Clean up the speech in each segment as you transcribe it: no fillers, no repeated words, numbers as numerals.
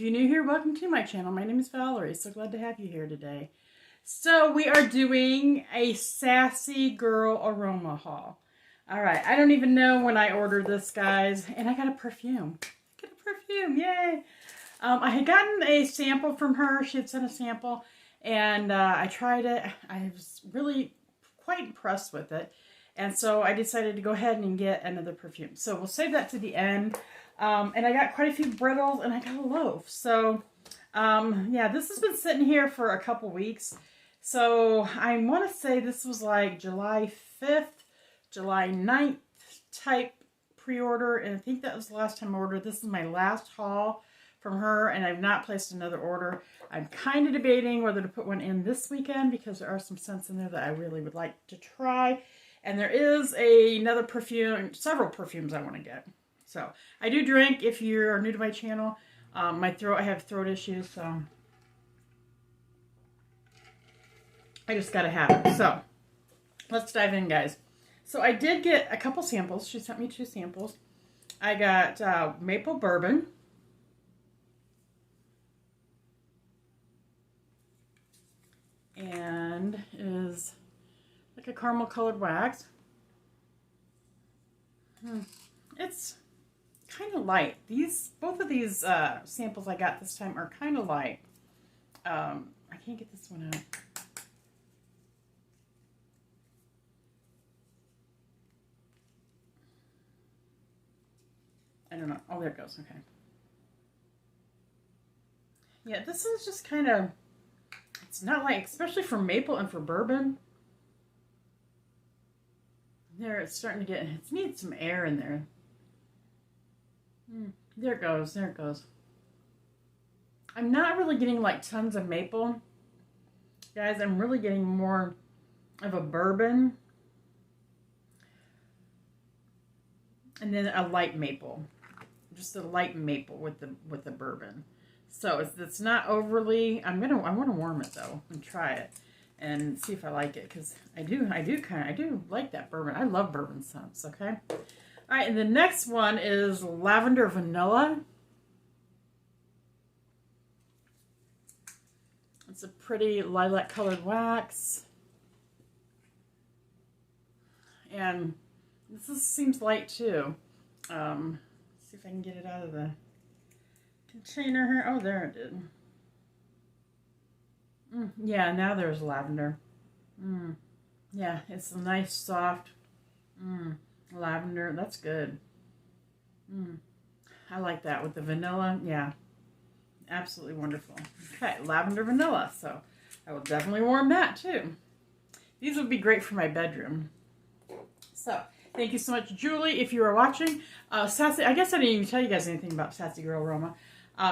you're new here, welcome to my channel. My name is Valerie. So glad to have you here today. So we are doing a Sassy Girl Aroma haul. Alright, I don't even know when I ordered this, guys. And I got a perfume. Yay! I had gotten a sample from her. She had sent a sample. And I tried it. I was really quite impressed with it. And so I decided to go ahead and get another perfume. So we'll save that to the end. And I got quite a few brittles and I got a loaf. So, yeah, this has been sitting here for a couple weeks. So I want to say this was like July 5th, July 9th type pre-order. And I think that was the last time I ordered. This is my last haul from her and I've not placed another order. I'm kind of debating whether to put one in this weekend because there are some scents in there that I really would like to try. And there is another perfume, several perfumes I want to get. So, I do drink if you're new to my channel. I have throat issues, so I just gotta have it. So, let's dive in, guys. So, I did get a couple samples. She sent me 2 samples. I got maple bourbon. And is like a caramel colored wax. It's kind of light. Both of these samples I got this time are kind of light. I can't get this one out. I don't know. Oh, there it goes. Okay. Yeah, this is just kind of, it's not light, especially for maple and for bourbon. There, it's starting to get, it needs some air in there. There it goes, there it goes. I'm not really getting like tons of maple. Guys, I'm really getting more of a bourbon. And then a light maple. Just a light maple with the bourbon. So it's not overly, I want to warm it though and try it and see if I like it because I do like that bourbon. I love bourbon scents, okay? All right, and the next one is lavender vanilla. It's a pretty lilac colored wax. And this seems light too. Let's see if I can get it out of the container here. Oh, there it did. Yeah, now there's lavender. Yeah, it's a nice soft lavender. That's good. I like that with the vanilla. Yeah, absolutely wonderful. Okay, lavender vanilla. So I will definitely warm that too. These would be great for my bedroom. So thank you so much, Julie, if you are watching. Sassy, I guess I didn't even tell you guys anything about Sassy Girl Aroma.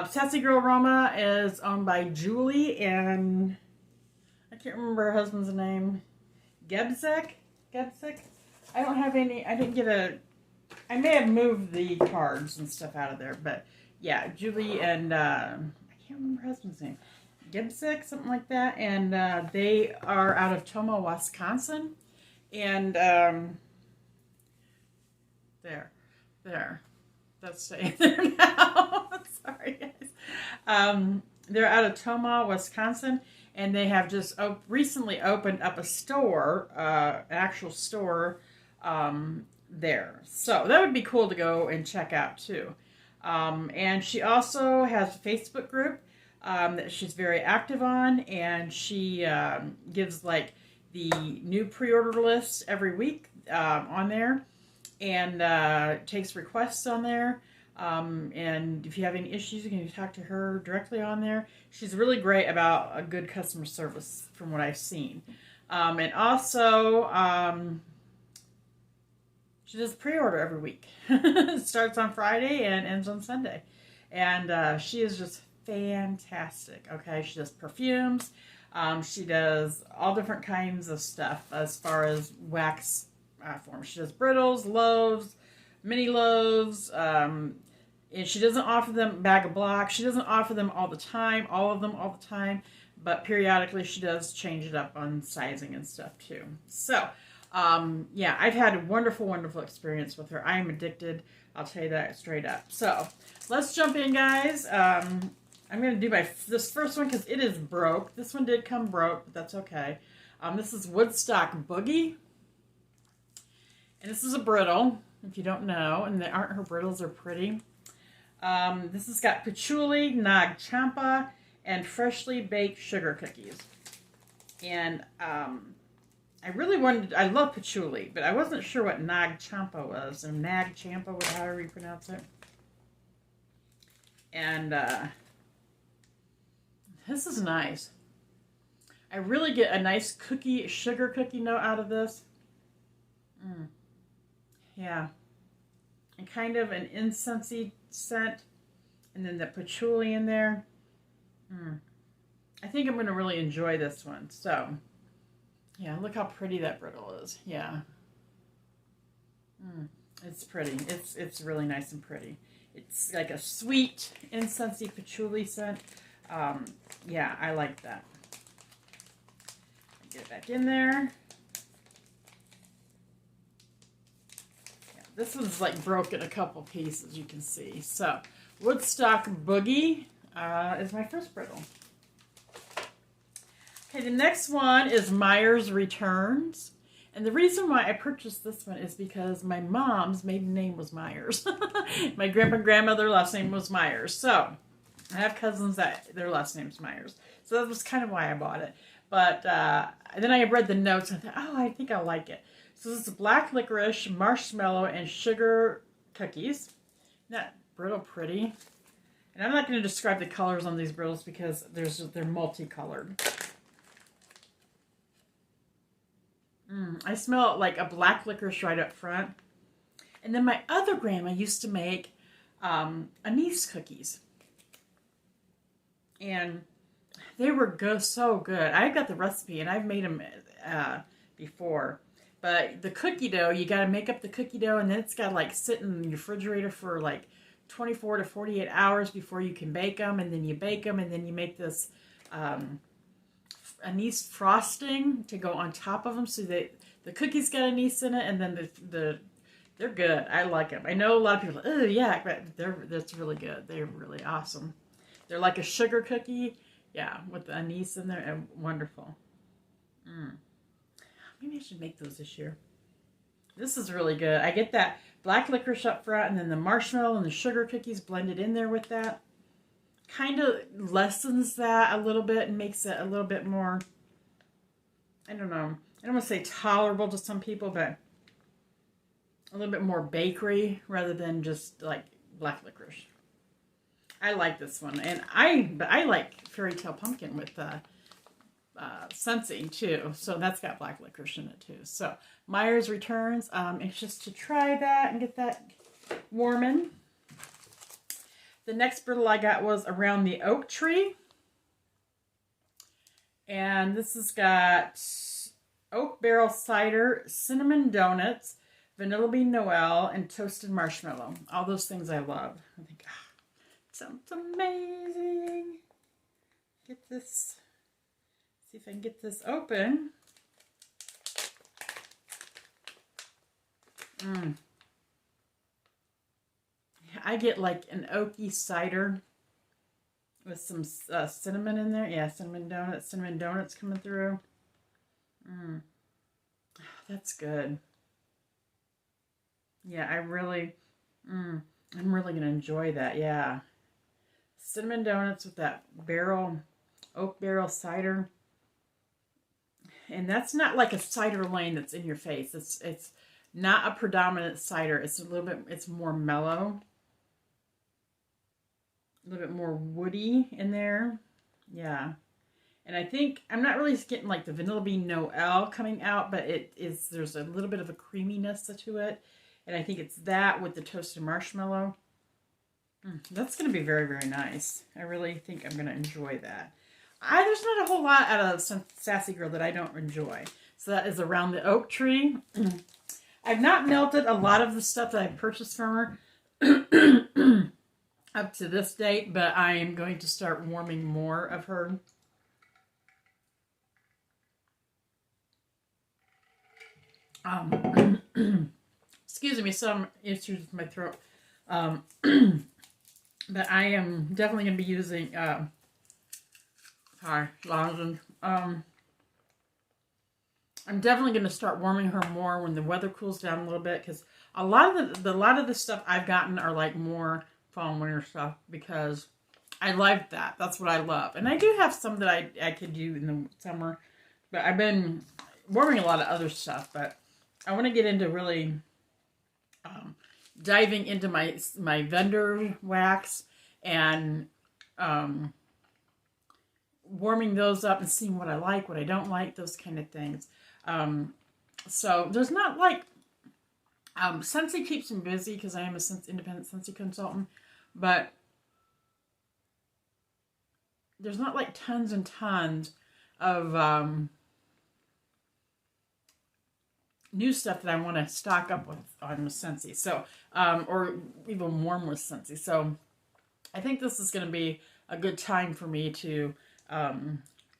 Sassy Girl Aroma is owned by Julie and I can't remember her husband's name. Gebsek? I don't have any, I didn't get I may have moved the cards and stuff out of there, but yeah, Julie and, I can't remember her husband's name. Gebsek, something like that, and they are out of Tomah, Wisconsin, and there, that's staying there now. Sorry, guys. They're out of Tomah, Wisconsin, and they have just recently opened up a store, an actual store there. So that would be cool to go and check out too. And she also has a Facebook group that she's very active on, and she gives like the new pre-order list every week on there, and takes requests on there. And if you have any issues, you can talk to her directly on there. She's really great about a good customer service from what I've seen. And also, she does pre-order every week. It starts on Friday and ends on Sunday. And she is just fantastic, okay? She does perfumes. She does all different kinds of stuff as far as wax forms. She does brittles, loaves, mini loaves, and she doesn't offer them bag of blocks. She doesn't offer them all the time, all of them all the time, but periodically she does change it up on sizing and stuff too. So, yeah, I've had a wonderful, wonderful experience with her. I am addicted. I'll tell you that straight up. So, let's jump in, guys. I'm going to do this first one because it is broke. This one did come broke, but that's okay. This is Woodstock Boogie. And this is a brittle, if you don't know. And aren't her brittles are pretty. This has got patchouli, nag champa, and freshly baked sugar cookies. And I love patchouli, but I wasn't sure what nag champa was. Or nag champa, however you pronounce it. And this is nice. I really get a nice sugar cookie note out of this. Yeah. And kind of an incensey scent. And then the patchouli in there. I think I'm going to really enjoy this one. So, yeah, look how pretty that brittle is. Yeah. It's pretty. It's really nice and pretty. It's like a sweet, incensey patchouli scent. Yeah, I like that. Get it back in there. Yeah, this one's like broken a couple pieces, you can see. So, Woodstock Boogie is my first brittle. Okay, the next one is Myers Returns. And the reason why I purchased this one is because my mom's maiden name was Myers. My grandpa and grandmother last name was Myers. So, I have cousins that their last name's Myers. So that was kind of why I bought it. But then I read the notes and I thought, oh, I think I'll like it. So this is black licorice, marshmallow, and sugar cookies. Isn't that brittle pretty? And I'm not going to describe the colors on these brittles because they're multicolored. I smell like a black licorice right up front. And then my other grandma used to make anise cookies. And they were so good. I got the recipe and I've made them before. But the cookie dough, you got to make up the cookie dough and then it's got to like sit in the refrigerator for like 24 to 48 hours before you can bake them. And then you bake them and then you make this anise frosting to go on top of them so that the cookies got anise in it and then they're good. I like them. I know a lot of people, oh yeah, but that's really good. They're really awesome. They're like a sugar cookie, yeah, with the anise in there, and wonderful. Maybe I should make those this year. This is really good. I get that black licorice up front and then the marshmallow and the sugar cookies blended in there with that. Kind of lessens that a little bit and makes it a little bit more, I don't know, I don't want to say tolerable to some people, but a little bit more bakery rather than just like black licorice. I like this one, and I like Fairy Tale Pumpkin with Scentsy too, so that's got black licorice in it too. So Myers Returns, anxious to try that and get that warming. The next brittle I got was Around the Oak Tree. And this has got oak barrel cider, cinnamon donuts, vanilla bean Noel, and toasted marshmallow. All those things I love. I think, sounds amazing. Get this, see if I can get this open. I get like an oaky cider with some cinnamon in there. Yeah, cinnamon donuts coming through. That's good. Yeah, I'm really going to enjoy that. Yeah. Cinnamon donuts with that oak barrel cider. And that's not like a cider lane that's in your face. It's not a predominant cider. It's it's more mellow. A little bit more woody in there. Yeah. And I think, I'm not really getting like the vanilla bean Noel coming out, but there's a little bit of a creaminess to it. And I think it's that with the toasted marshmallow. That's going to be very, very nice. I really think I'm going to enjoy that. There's not a whole lot out of Sassy Girl that I don't enjoy. So that is Around the Oak Tree. I've not melted a lot of the stuff that I purchased from her up to this date, but I am going to start warming more of her. Excuse me, some issues with my throat. But I am definitely going to be using, lozenges. I'm definitely going to start warming her more when the weather cools down a little bit, because a lot of the stuff I've gotten are like more fall and winter stuff, because I like that. That's what I love. And I do have some that I could do in the summer, but I've been warming a lot of other stuff. But I want to get into really diving into my vendor wax and warming those up and seeing what I like, what I don't like, those kind of things. So there's not like, Scentsy keeps me busy because I am a independent Scentsy consultant, but there's not like tons and tons of new stuff that I want to stock up with on Scentsy. So, or even warm with Scentsy. So I think this is going to be a good time for me to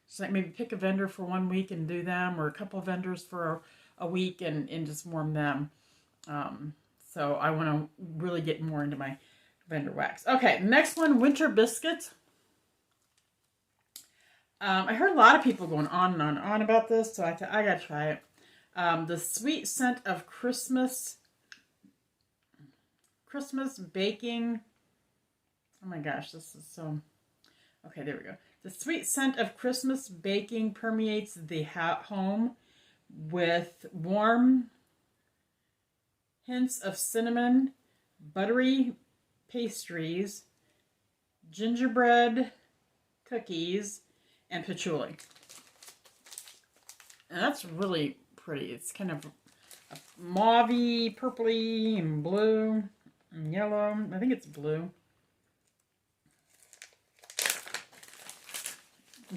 so maybe pick a vendor for 1 week and do them, or a couple of vendors for a week and just warm them. So I want to really get more into my vendor wax. Okay, next one, Winter Biscuits. I heard a lot of people going on and on and on about this, so I thought I gotta try it. The sweet scent of Christmas baking. Oh my gosh, this is so... Okay, there we go. The sweet scent of Christmas baking permeates the home with warm hints of cinnamon, buttery pastries, gingerbread cookies, and patchouli. And that's really pretty. It's kind of a mauve-y, purpley, and blue, and yellow. I think it's blue.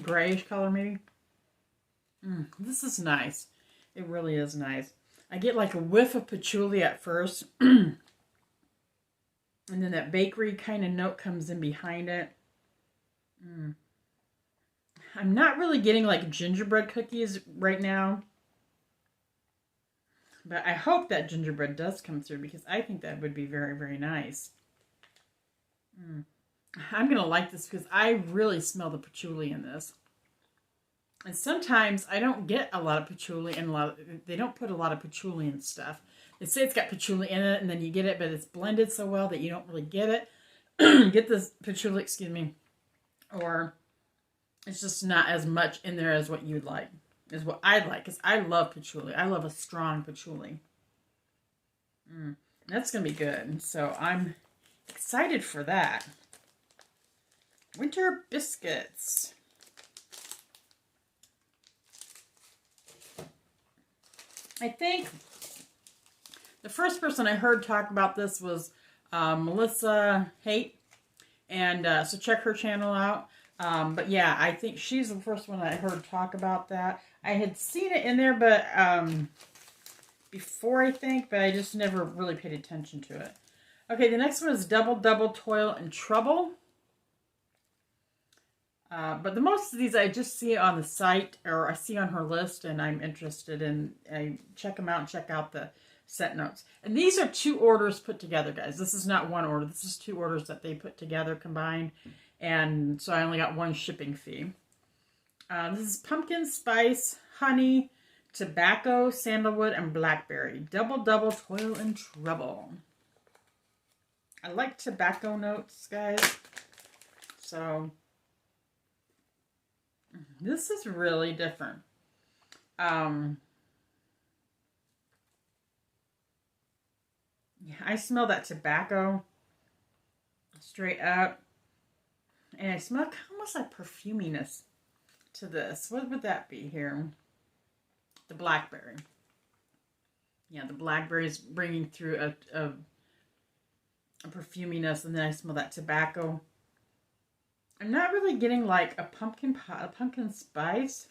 Grayish color, maybe. This is nice. It really is nice. I get like a whiff of patchouli at first. And then that bakery kind of note comes in behind it. I'm not really getting like gingerbread cookies right now. But I hope that gingerbread does come through, because I think that would be very, very nice. I'm going to like this because I really smell the patchouli in this. And sometimes I don't get a lot of patchouli, and they don't put a lot of patchouli in stuff. They say it's got patchouli in it, and then you get it, but it's blended so well that you don't really get it. Get this patchouli, excuse me, or it's just not as much in there as what you'd like, is what I like, because I love patchouli. I love a strong patchouli. That's going to be good. So I'm excited for that. Winter Biscuits. I think the first person I heard talk about this was Melissa Haight, and so check her channel out. But yeah, I think she's the first one I heard talk about that. I had seen it in there, but before, I think, but I just never really paid attention to it. Okay, the next one is Double Double Toil and Trouble. But the most of these I just see on the site, or I see on her list, and I'm interested in. I check them out and check out the set notes. And these are 2 orders put together, guys. This is not 1 order. This is 2 orders that they put together combined. And so I only got 1 shipping fee. This is pumpkin spice, honey, tobacco, sandalwood, and blackberry. Double Double Toil and Trouble. I like tobacco notes, guys. So this is really different. Yeah, I smell that tobacco straight up. And I smell almost like perfuminess to this. What would that be here? The blackberry. Yeah, the blackberry is bringing through a perfuminess, and then I smell that tobacco. I'm not really getting like a pumpkin spice.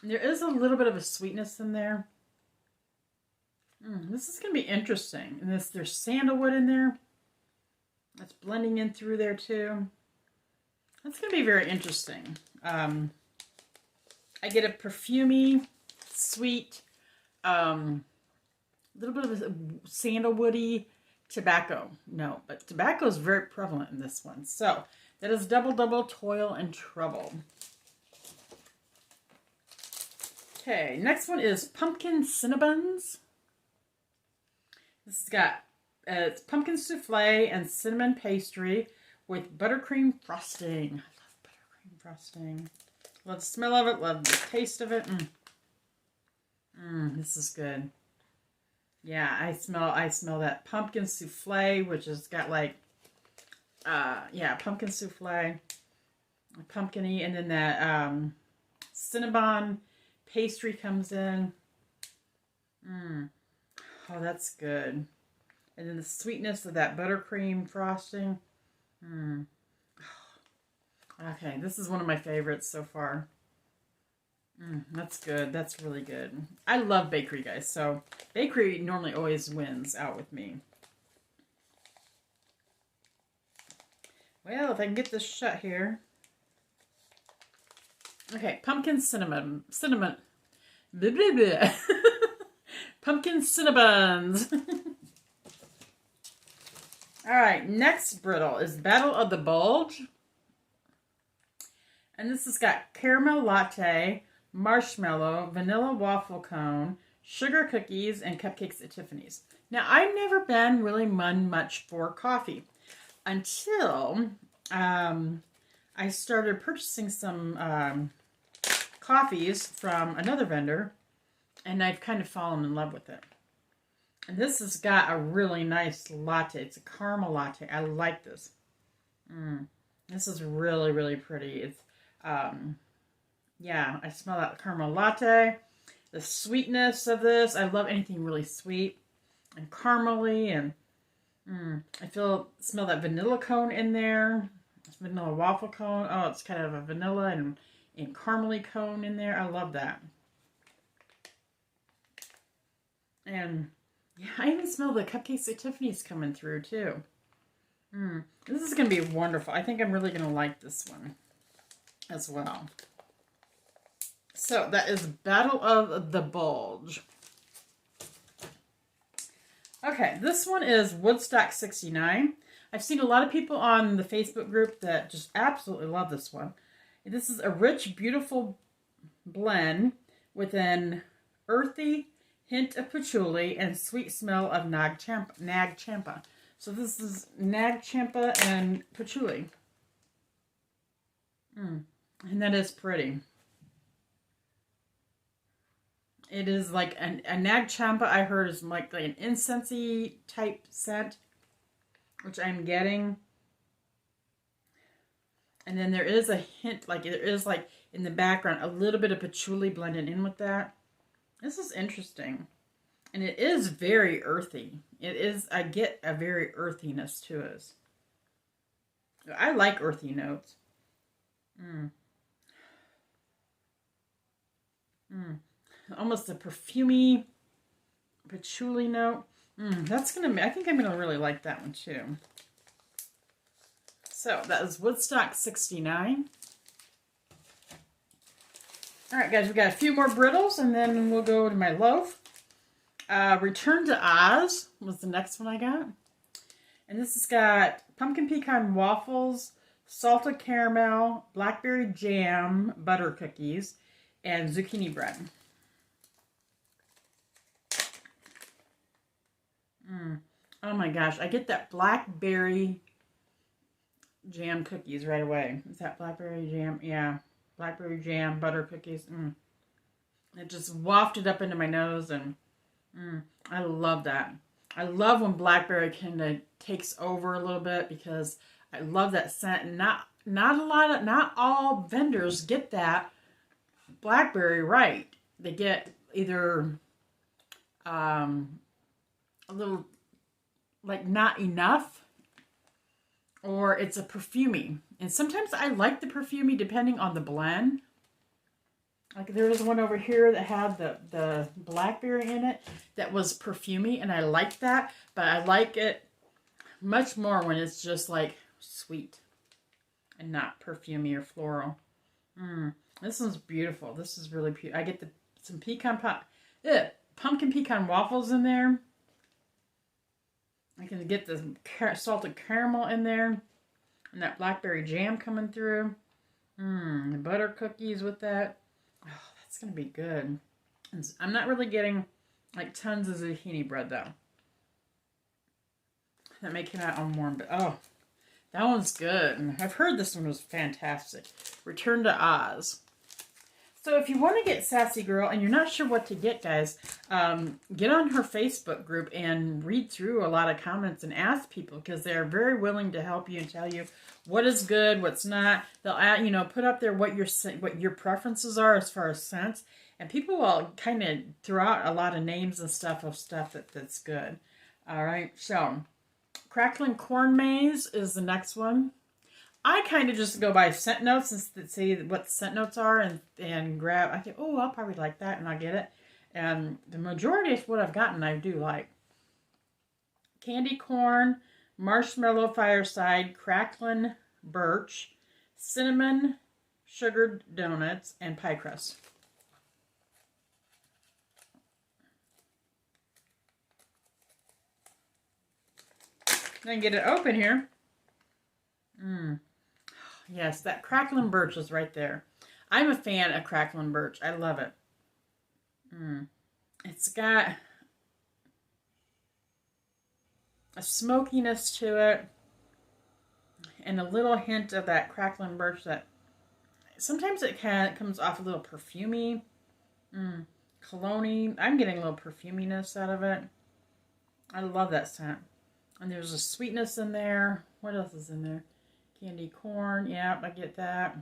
There is a little bit of a sweetness in there. This is going to be interesting. And there's sandalwood in there. That's blending in through there too. That's going to be very interesting. I get a perfumey, sweet, little bit of a sandalwoody tobacco note, but tobacco is very prevalent in this one. So that is Double Double Toil and Trouble. Okay, next one is Pumpkin Cinnabons. This has got it's pumpkin souffle and cinnamon pastry with buttercream frosting. I love buttercream frosting. Love the smell of it. Love the taste of it. This is good. Yeah, I smell that pumpkin souffle, which has got like, yeah, pumpkin souffle, pumpkin-y, and then that Cinnabon pastry comes in. Oh, that's good. And then the sweetness of that buttercream frosting. Okay, this is one of my favorites so far. That's good. That's really good. I love bakery, guys. So bakery normally always wins out with me. Well, if I can get this shut here. Okay, pumpkin cinnamon. Blah, blah, blah. Pumpkin Cinnabons. All right, next brittle is Battle of the Bulge. And this has got caramel latte, marshmallow, vanilla waffle cone, sugar cookies, and cupcakes at Tiffany's. Now, I've never been really much for coffee until I started purchasing some coffees from another vendor, and I've kind of fallen in love with it. And this has got a really nice latte. It's a caramel latte. I like this. This is really, really pretty. It's, yeah, I smell that caramel latte. The sweetness of this. I love anything really sweet and caramely. And I smell that vanilla cone in there. It's vanilla waffle cone. Oh, it's kind of a vanilla and caramely cone in there. I love that. And yeah, I even smell the cupcakes at Tiffany's coming through too. This is going to be wonderful. I think I'm really going to like this one as well. So that is Battle of the Bulge. Okay, this one is Woodstock 69. I've seen a lot of people on the Facebook group that just absolutely love this one. This is a rich, beautiful blend with an earthy hint of patchouli and sweet smell of nag champa. So this is nag champa and patchouli. And that is pretty. It is like a nag champa, I heard, is like an incensey type scent, which I'm getting. And then there is a hint, like there is like in the background, a little bit of patchouli blended in with that. This is interesting. And it is very earthy. It is, I get a very earthiness to it. I like earthy notes. Almost a perfumey patchouli note. That's gonna be, I think I'm gonna really like that one too. So that is Woodstock 69. All right, guys, we got a few more brittles, and then we'll go to my loaf. Return to Oz was the next one I got. And this has got pumpkin pecan waffles, salted caramel, blackberry jam, butter cookies, and zucchini bread. Oh my gosh, I get that blackberry jam cookies right away. Is that blackberry jam? Yeah, blackberry jam, butter cookies. It just wafted up into my nose, and I love that. I love when blackberry kind of takes over a little bit, because I love that scent. And not all vendors get that blackberry right. They get either a little like not enough, or it's a perfumey. And sometimes I like the perfumey depending on the blend. Like there was one over here that had the blackberry in it that was perfumey, and I like that, but I like it much more when it's just like sweet and not perfumey or floral. This one's beautiful. This is really beautiful. I get some pumpkin pecan waffles in there. I can get the salted caramel in there. And that blackberry jam coming through. The butter cookies with that. Oh, that's going to be good. I'm not really getting like tons of zucchini bread though. That may come out on warm, but oh, that one's good. And I've heard this one was fantastic. Return to Oz. So if you want to get Sassy Girl and you're not sure what to get, guys, get on her Facebook group and read through a lot of comments and ask people, because they're very willing to help you and tell you what is good, what's not. They'll add, put up there what your preferences are as far as scents, and people will kind of throw out a lot of names and stuff that's good. All right, so Crackling Corn Maze is the next one. I kind of just go by scent notes and see what the scent notes are and grab. I think, oh, I'll probably like that, and I'll get it. And the majority of what I've gotten, I do like. Candy corn, marshmallow fireside, crackling birch, cinnamon sugared donuts, and pie crust. Then get it open here. Yes, that crackling birch is right there. I'm a fan of crackling birch. I love it. It's got a smokiness to it and a little hint of that crackling birch that sometimes it comes off a little perfumey, cologne-y. I'm getting a little perfuminess out of it. I love that scent. And there's a sweetness in there. What else is in there? Candy corn. Yep, I get that.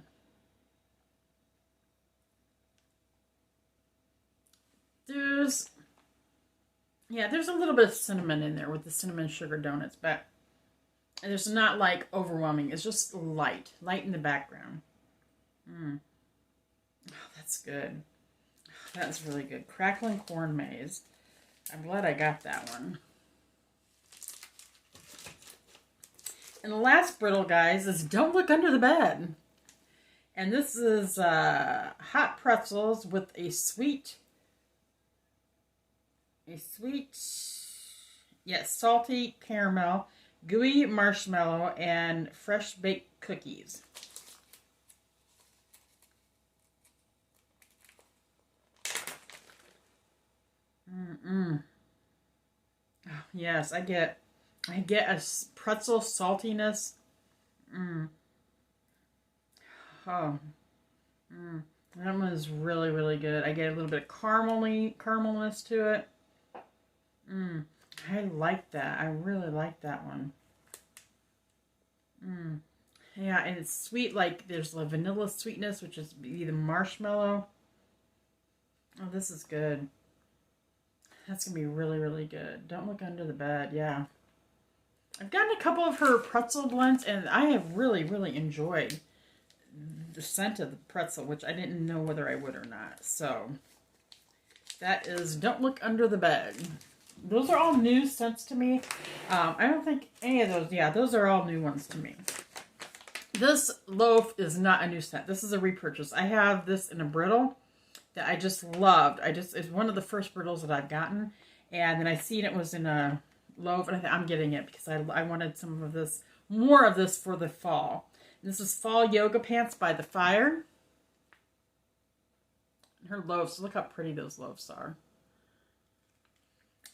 There's a little bit of cinnamon in there with the cinnamon sugar donuts, but there's not like overwhelming. It's just light in the background. Oh, that's good. That's really good. Crackling Corn Maze. I'm glad I got that one. And the last brittle, guys, is Don't Look Under the Bed. And this is hot pretzels with a salty caramel, gooey marshmallow, and fresh baked cookies. Oh, yes, I get a pretzel saltiness. That one is really, really good. I get a little bit of caramelness to it. I like that. I really like that one. Yeah, and it's sweet. Like there's the vanilla sweetness, which is the marshmallow. Oh, this is good. That's gonna be really, really good. Don't Look Under the Bed. Yeah. I've gotten a couple of her pretzel blends, and I have really, really enjoyed the scent of the pretzel, which I didn't know whether I would or not. So, that is Don't Look Under the Bed. Those are all new scents to me. I don't think any of those, those are all new ones to me. This loaf is not a new scent. This is a repurchase. I have this in a brittle that I just loved. It's one of the first brittles that I've gotten, and then I seen it was in a loaf, and I'm getting it because I wanted some of this, more of this for the fall. And this is Fall Yoga Pants by The Fire. Her loaves, look how pretty those loaves are.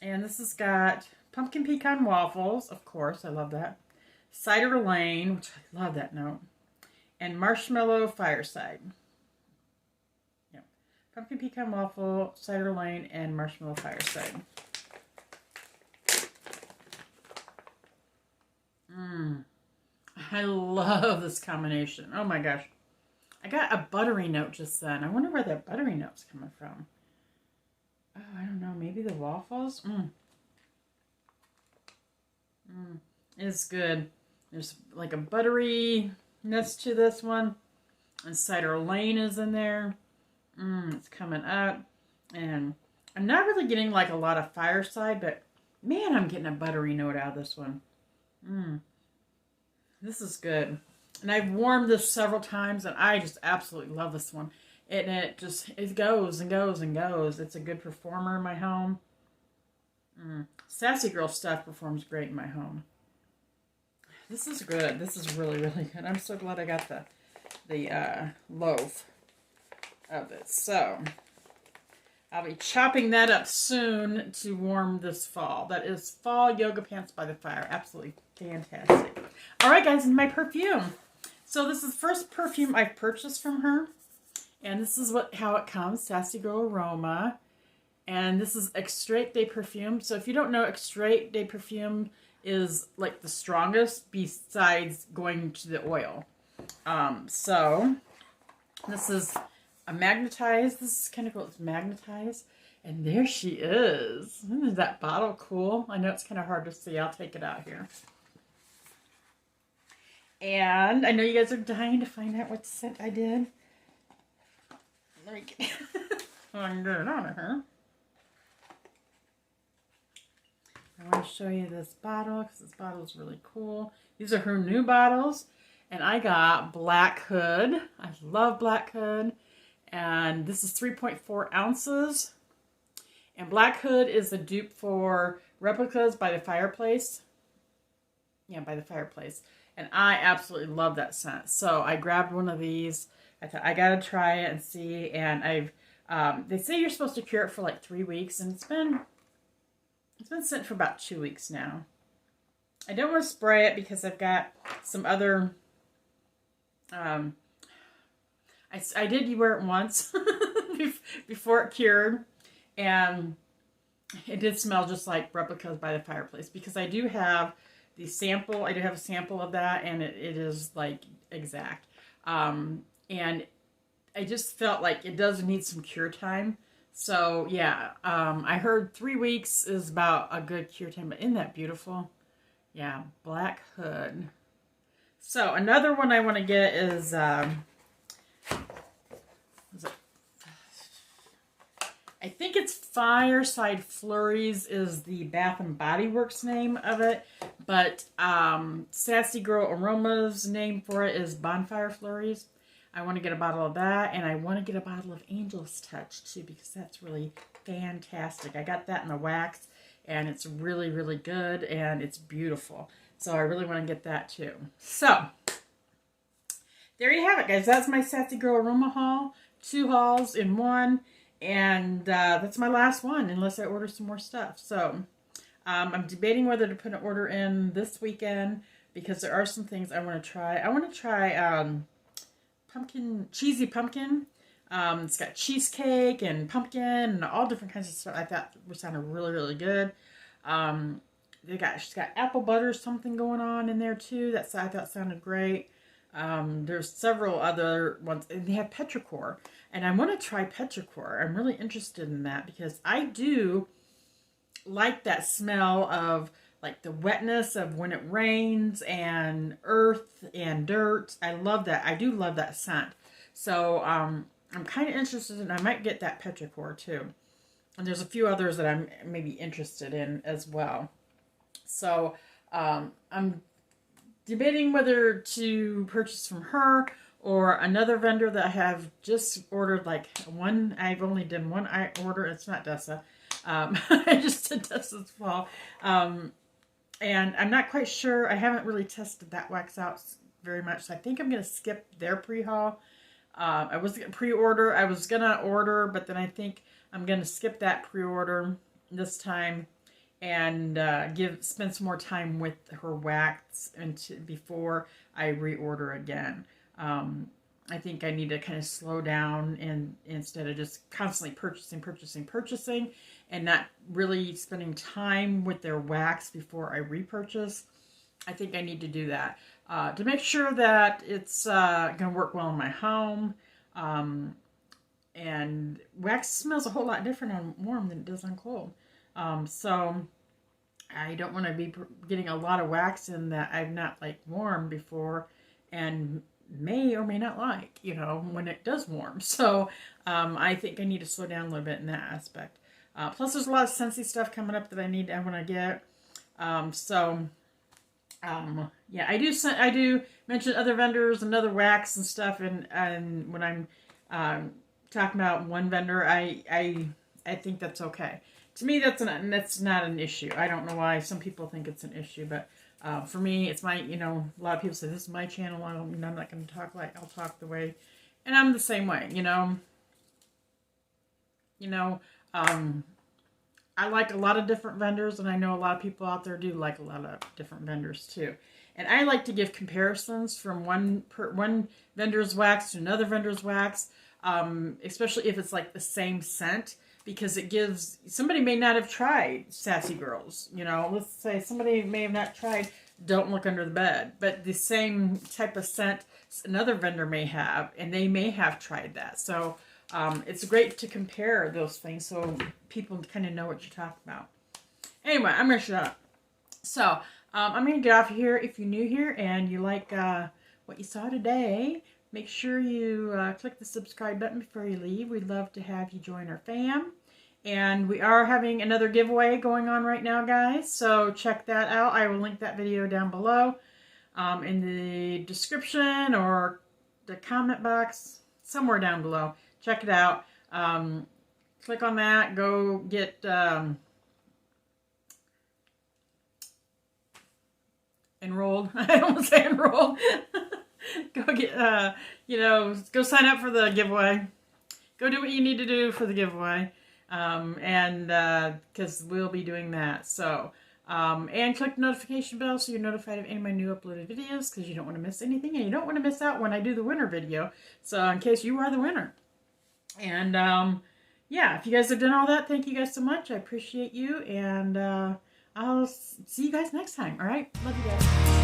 And this has got pumpkin pecan waffles, of course, I love that. Cider Lane, which I love that note. And marshmallow fireside. Yep. Pumpkin pecan waffle, cider lane, and marshmallow fireside. I love this combination. Oh my gosh. I got a buttery note just then. I wonder where that buttery note's coming from. Oh, I don't know. Maybe the waffles? It's good. There's like a butteriness to this one. And cider lane is in there. It's coming up. And I'm not really getting like a lot of fireside, but man, I'm getting a buttery note out of this one. This is good. And I've warmed this several times, and I just absolutely love this one. And it goes and goes and goes. It's a good performer in my home. Sassy Girl stuff performs great in my home. This is good. This is really, really good. I'm so glad I got the loaf of it. So I'll be chopping that up soon to warm this fall. That is Fall Yoga Pants by the Fire. Absolutely fantastic. All right, guys, and my perfume. So this is the first perfume I've purchased from her. And this is how it comes. Sassy Girl Aroma. And this is Extrait de Perfume. So if you don't know, Extrait de Perfume is like the strongest besides going to the oil. So this is a magnetized. This is kind of cool. It's magnetized. And there she is. Isn't that bottle cool? I know it's kind of hard to see. I'll take it out here. And I know you guys are dying to find out what scent I did. Let me get I can get it out of her. I want to show you this bottle because this bottle is really cool. These are her new bottles. And I got Black Hood. I love Black Hood. And this is 3.4 ounces. And Black Hood is a dupe for Replicas by the Fireplace. Yeah, by the Fireplace. And I absolutely love that scent. So I grabbed one of these. I thought I gotta try it and see. And they say you're supposed to cure it for like 3 weeks. And it's been sent for about 2 weeks now. I don't want to spray it because I've got some other... I did wear it once before it cured, and it did smell just like Replicas by the Fireplace because I do have the sample. I do have a sample of that, and it is like exact. And I just felt like it does need some cure time. So yeah, I heard 3 weeks is about a good cure time. But isn't that beautiful? Yeah, Black Hood. So another one I want to get is I think it's Fireside Flurries is the Bath and Body Works name of it, but Sassy Girl Aroma's name for it is Bonfire Flurries. I want to get a bottle of that, and I want to get a bottle of Angel's Touch too because that's really fantastic. I got that in the wax, and it's really, really good, and it's beautiful. So I really want to get that too. So there you have it, guys. That's my Sassy Girl Aroma haul. 2 hauls in one. And that's my last one, unless I order some more stuff. So I'm debating whether to put an order in this weekend because there are some things I want to try. I want to try cheesy pumpkin. It's got cheesecake and pumpkin and all different kinds of stuff. I thought would sound really, really good. She's got apple butter something going on in there too. I thought sounded great. There's several other ones, and they have petrichor, and I want to try petrichor. I'm really interested in that because I do like that smell of like the wetness of when it rains and earth and dirt. I love that. I do love that scent. So I'm kind of interested in. I might get that petrichor too, and there's a few others that I'm maybe interested in as well. So I'm debating whether to purchase from her or another vendor that I have just ordered like one. I've only done one order. It's not Dessa. I just did Dessa's fall. And I'm not quite sure. I haven't really tested that wax out very much. So I think I'm going to skip their pre-haul. I was going to pre-order. I was going to order, but then I think I'm going to skip that pre-order this time and spend some more time with her wax before I reorder again. I think I need to kind of slow down and instead of just constantly purchasing and not really spending time with their wax before I repurchase. I think I need to do that to make sure that it's going to work well in my home. And wax smells a whole lot different on warm than it does on cold. So I don't want to be getting a lot of wax in that I've not like warmed before and may or may not like, when it does warm. So I think I need to slow down a little bit in that aspect. Plus there's a lot of Scentsy stuff coming up that I want to get. Yeah, I do mention other vendors and other wax and stuff, and when I'm talking about one vendor, I think that's okay to me, that's not an issue. I don't know why some people think it's an issue, but for me, it's my, you know, a lot of people say, this is my channel. I'm not going to talk like, I'll talk the way, and I'm the same way, you know. I like a lot of different vendors, and I know a lot of people out there do like a lot of different vendors too. And I like to give comparisons from one vendor's wax to another vendor's wax, especially if it's like the same scent, because it gives, somebody may not have tried Sassy Girls, you know, let's say somebody may have not tried Don't Look Under the Bed, but the same type of scent another vendor may have, and they may have tried that. So it's great to compare those things so people kind of know what you're talking about. Anyway, I'm going to shut up. So I'm going to get off here. If you're new here and you like what you saw today, make sure you click the subscribe button before you leave. We'd love to have you join our fam. And we are having another giveaway going on right now, guys. So check that out. I will link that video down below in the description or the comment box, somewhere down below. Check it out. Click on that. Go get enrolled. I don't want to say enrolled. Go get, you know, go sign up for the giveaway. Go do what you need to do for the giveaway. Because we'll be doing that. So, and click the notification bell so you're notified of any of my new uploaded videos, because you don't want to miss anything, and you don't want to miss out when I do the winner video. So, in case you are the winner. And, yeah, if you guys have done all that, thank you guys so much. I appreciate you, and I'll see you guys next time. All right? Love you guys.